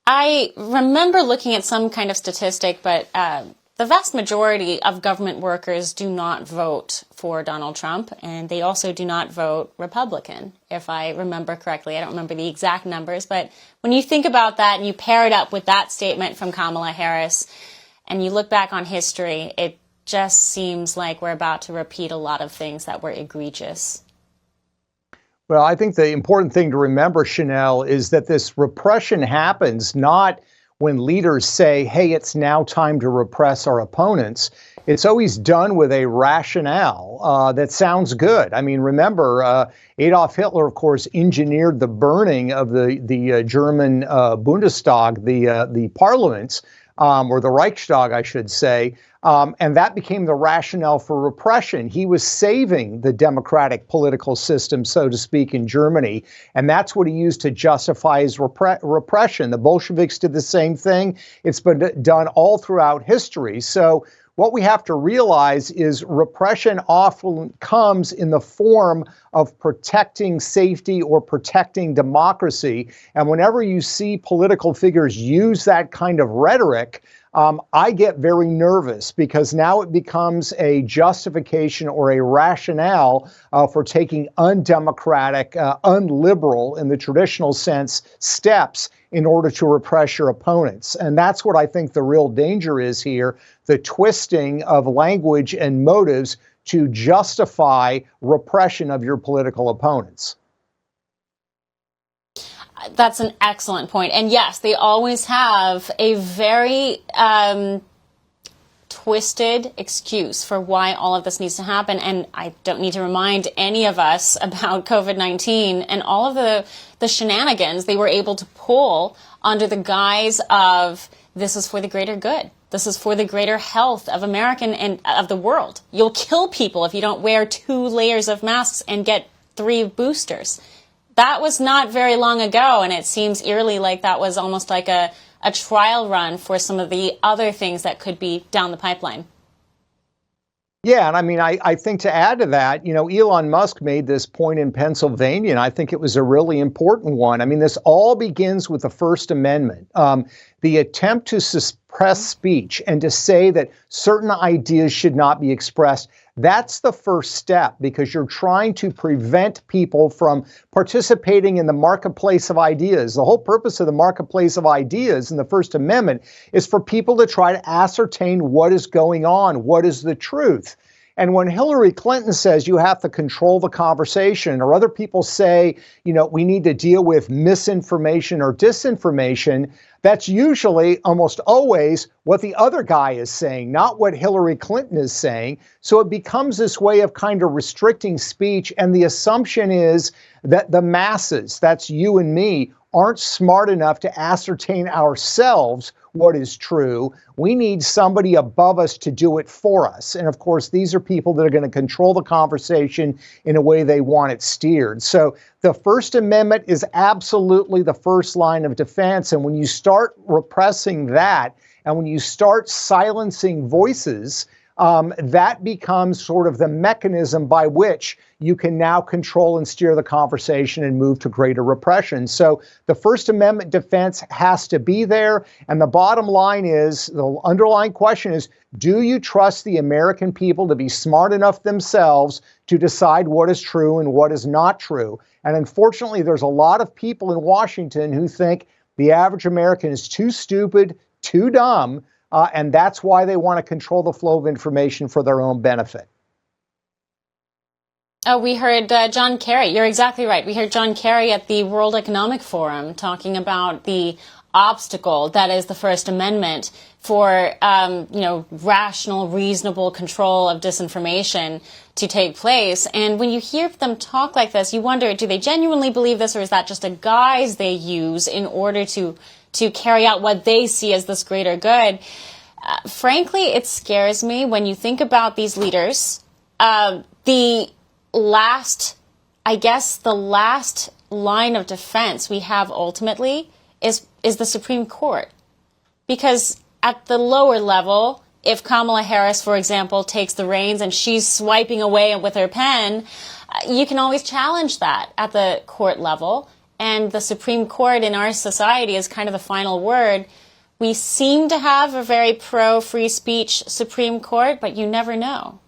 I remember looking at some kind of statistic, but the vast majority of government workers do not vote for Donald Trump, and they also do not vote Republican, if I remember correctly. I don't remember the exact numbers, but when you think about that and you pair it up with that statement from Kamala Harris, and you look back on history, it just seems like we're about to repeat a lot of things that were egregious. Well, I think the important thing to remember, Chanel, is that this repression happens not when leaders say, hey, it's now time to repress our opponents. It's always done with a rationale that sounds good. I mean, remember, Adolf Hitler, of course, engineered the burning of the German Bundestag, the parliaments, or the Reichstag, I should say. And that became the rationale for repression. He was saving the democratic political system, so to speak, in Germany. And that's what he used to justify his repression. The Bolsheviks did the same thing. It's been done all throughout history. So what we have to realize is repression often comes in the form of protecting safety or protecting democracy. And whenever you see political figures use that kind of rhetoric, I get very nervous because now it becomes a justification or a rationale for taking undemocratic, unliberal, in the traditional sense, steps in order to repress your opponents. And that's what I think the real danger is here, the twisting of language and motives to justify repression of your political opponents. That's an excellent point. And yes, they always have a very twisted excuse for why all of this needs to happen. And I don't need to remind any of us about COVID-19 and all of the shenanigans they were able to pull under the guise of this is for the greater good. This is for the greater health of American and of the world. You'll kill people if you don't wear 2 layers of masks and get 3 boosters. That was not very long ago, and it seems eerily like that was almost like a trial run for some of the other things that could be down the pipeline. Yeah, and I mean, I think to add to that, you know, Elon Musk made this point in Pennsylvania, and I think it was a really important one. I mean, this all begins with the First Amendment. The attempt to suppress speech and to say that certain ideas should not be expressed, that's the first step, because you're trying to prevent people from participating in the marketplace of ideas. The whole purpose of the marketplace of ideas in the First Amendment is for people to try to ascertain what is going on, what is the truth. And when Hillary Clinton says you have to control the conversation, or other people say, you know, we need to deal with misinformation or disinformation, that's usually almost always what the other guy is saying, not what Hillary Clinton is saying. So it becomes this way of kind of restricting speech. And the assumption is that the masses, that's you and me, aren't smart enough to ascertain ourselves what is true. We need somebody above us to do it for us. And of course, these are people that are going to control the conversation in a way they want it steered. So the First Amendment is absolutely the first line of defense. And when you start repressing that, and when you start silencing voices, that becomes sort of the mechanism by which you can now control and steer the conversation and move to greater repression. So the First Amendment defense has to be there. And the bottom line is, the underlying question is, do you trust the American people to be smart enough themselves to decide what is true and what is not true? And unfortunately, there's a lot of people in Washington who think the average American is too stupid, too dumb, and that's why they want to control the flow of information for their own benefit. Oh, we heard John Kerry. You're exactly right. We heard John Kerry at the World Economic Forum talking about the obstacle that is the First Amendment for, rational, reasonable control of disinformation to take place. And when you hear them talk like this, you wonder, do they genuinely believe this, or is that just a guise they use in order to carry out what they see as this greater good? Frankly, it scares me when you think about these leaders. The last line of defense we have ultimately is the Supreme Court. Because at the lower level, if Kamala Harris, for example, takes the reins and she's swiping away with her pen, you can always challenge that at the court level. and the Supreme Court in our society is kind of the final word. We seem to have a very pro-free speech Supreme Court, but you never know.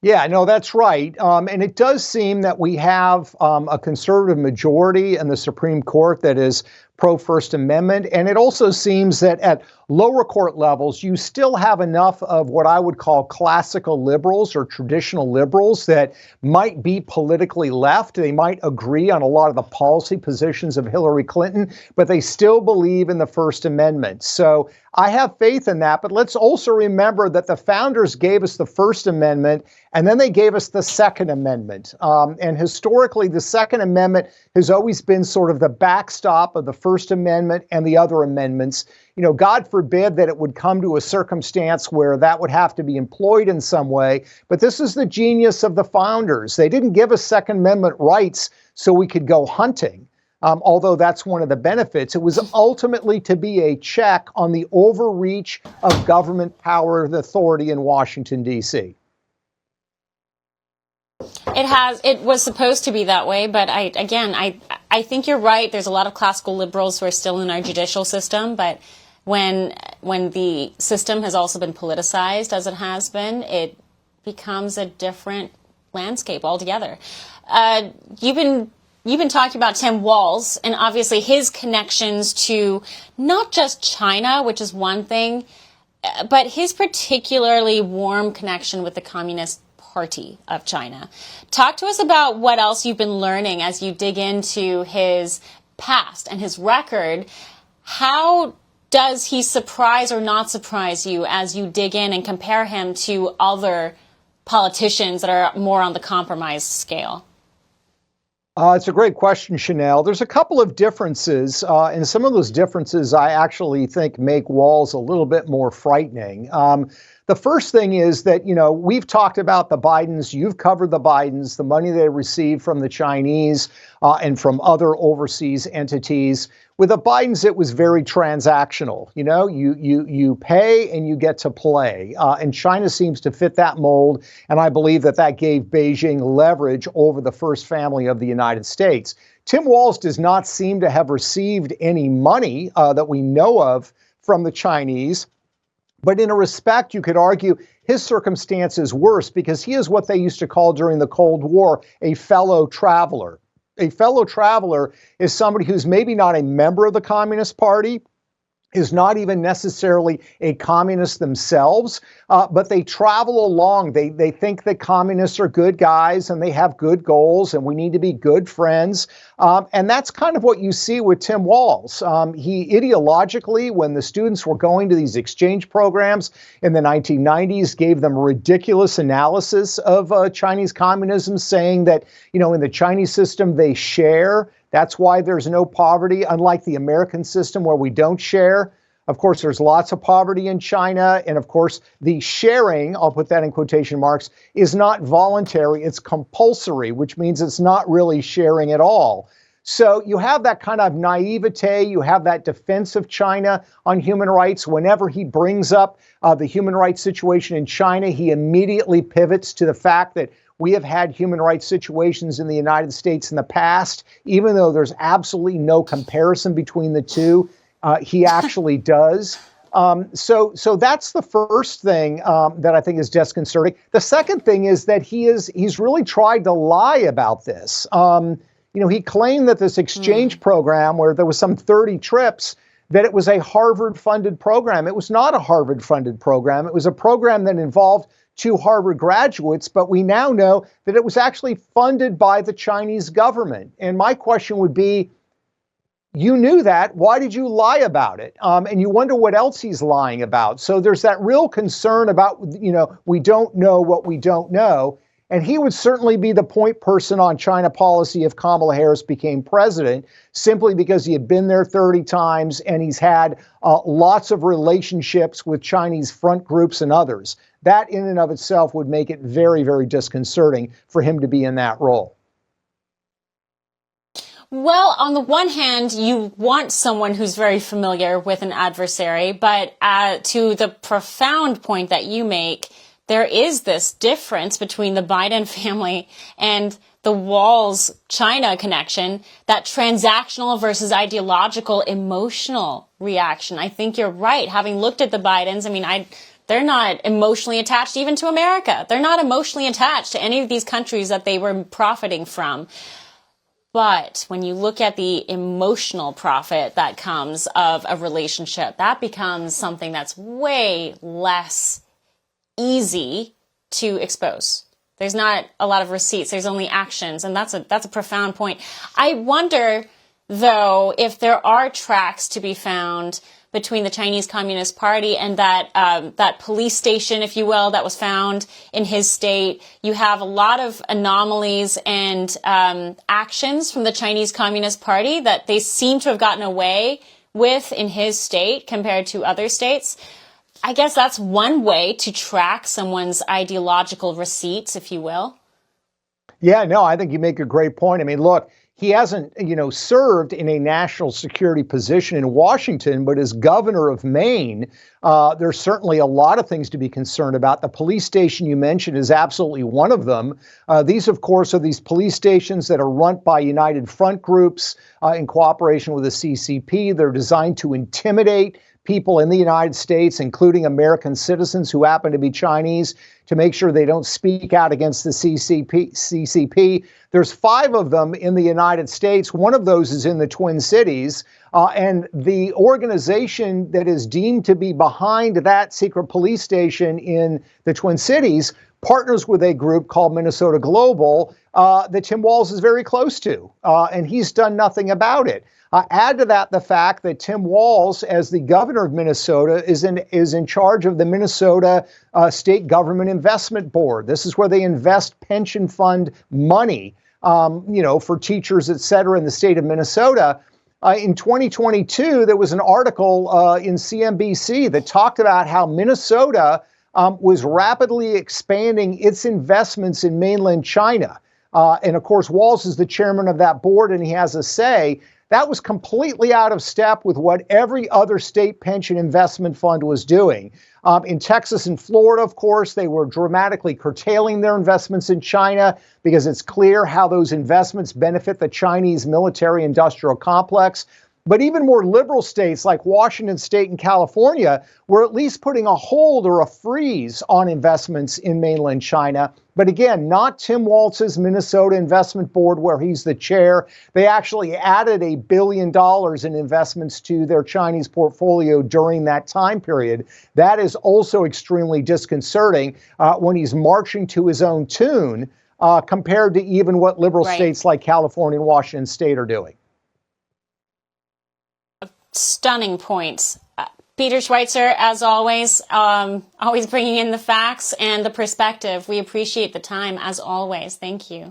Yeah, no, that's right. And it does seem that we have a conservative majority in the Supreme Court that is pro-First Amendment. And it also seems that at lower court levels, you still have enough of what I would call classical liberals or traditional liberals that might be politically left. They might agree on a lot of the policy positions of Hillary Clinton, but they still believe in the First Amendment. So I have faith in that. But let's also remember that the founders gave us the First Amendment, and then they gave us the Second Amendment. And historically, the Second Amendment has always been sort of the backstop of the First Amendment and the other amendments. You know, God forbid that it would come to a circumstance where that would have to be employed in some way. But this is the genius of the founders. They didn't give us Second Amendment rights so we could go hunting. Although that's one of the benefits. It was ultimately to be a check on the overreach of government power and authority in Washington, D.C. It was supposed to be that way, but I think you're right. There's a lot of classical liberals who are still in our judicial system, but when the system has also been politicized, as it has been, it becomes a different landscape altogether. You've been talking about Tim Walz and obviously his connections to not just China, which is one thing, but his particularly warm connection with the Communist Party of China. Talk to us about what else you've been learning as you dig into his past and his record. How does he surprise or not surprise you as you dig in and compare him to other politicians that are more on the compromise scale? It's a great question, Chanel. There's a couple of differences, and some of those differences I actually think make Walz a little bit more frightening. The first thing is that, you know, we've talked about the Bidens, you've covered the Bidens, the money they received from the Chinese and from other overseas entities. With the Bidens, it was very transactional. You know, you pay and you get to play. And China seems to fit that mold. And I believe that that gave Beijing leverage over the first family of the United States. Tim Walz does not seem to have received any money that we know of from the Chinese. But in a respect, you could argue his circumstance is worse because he is what they used to call during the Cold War a fellow traveler. A fellow traveler is somebody who's maybe not a member of the Communist Party, is not even necessarily a communist themselves, but they travel along. They think that communists are good guys and they have good goals and we need to be good friends. And that's kind of what you see with Tim Walz. He ideologically, when the students were going to these exchange programs in the 1990s, gave them ridiculous analysis of Chinese communism, saying that, you know, in the Chinese system, they share. That's why there's no poverty, unlike the American system where we don't share. Of course, there's lots of poverty in China. And of course, the sharing, I'll put that in quotation marks, is not voluntary. It's compulsory, which means it's not really sharing at all. So you have that kind of naivete. You have that defense of China on human rights. Whenever he brings up the human rights situation in China, he immediately pivots to the fact that we have had human rights situations in the United States in the past, even though there's absolutely no comparison between the two. He actually does. So that's the first thing that I think is disconcerting. The second thing is that he's really tried to lie about this. You know, he claimed that this exchange program where there was some 30 trips, that it was a Harvard-funded program. It was not a Harvard-funded program. It was a program that involved 2 Harvard graduates, but we now know that it was actually funded by the Chinese government. And my question would be, you knew that, why did you lie about it? And you wonder what else he's lying about. So there's that real concern about, you know, we don't know what we don't know. And he would certainly be the point person on China policy if Kamala Harris became president, simply because he had been there 30 times and he's had lots of relationships with Chinese front groups and others. That in and of itself would make it very, very disconcerting for him to be in that role. Well, on the one hand, you want someone who's very familiar with an adversary, but to the profound point that you make, there is this difference between the Biden family and the Walz China connection, that transactional versus ideological emotional reaction. I think you're right. Having looked at the Bidens, I mean, they're not emotionally attached even to America. They're not emotionally attached to any of these countries that they were profiting from. But when you look at the emotional profit that comes of a relationship, that becomes something that's way less easy to expose. There's not a lot of receipts. There's only actions. And that's a profound point. I wonder, though, if there are tracks to be found between the Chinese Communist Party and that police station, if you will, that was found in his state. You have a lot of anomalies and actions from the Chinese Communist Party that they seem to have gotten away with in his state compared to other states. I guess that's one way to track someone's ideological receipts, if you will. Yeah, no, I think you make a great point. I mean, look, he hasn't, served in a national security position in Washington, but as governor of Maine, there's certainly a lot of things to be concerned about. The police station you mentioned is absolutely one of them. These, of course, are these police stations that are run by United Front groups in cooperation with the CCP. They're designed to intimidate people in the United States, including American citizens who happen to be Chinese, to make sure they don't speak out against the CCP. There's 5 of them in the United States. One of those is in the Twin Cities. And the organization that is deemed to be behind that secret police station in the Twin Cities partners with a group called Minnesota Global that Tim Walz is very close to, and he's done nothing about it. Add to that the fact that Tim Walz, as the governor of Minnesota, is in charge of the Minnesota State Government Investment Board. This is where they invest pension fund money, for teachers, et cetera, in the state of Minnesota. In 2022, there was an article in CNBC that talked about how Minnesota was rapidly expanding its investments in mainland China. And of course, Walz is the chairman of that board, and he has a say. That was completely out of step with what every other state pension investment fund was doing. In Texas and Florida, of course, they were dramatically curtailing their investments in China because it's clear how those investments benefit the Chinese military-industrial complex. But even more liberal states like Washington State and California were at least putting a hold or a freeze on investments in mainland China. But again, not Tim Walz's Minnesota Investment Board, where he's the chair. They actually added $1 billion in investments to their Chinese portfolio during that time period. That is also extremely disconcerting when he's marching to his own tune compared to even what liberal states like California and Washington State are doing. Stunning points. Peter Schweizer, as always bringing in the facts and the perspective. We appreciate the time, as always. Thank you.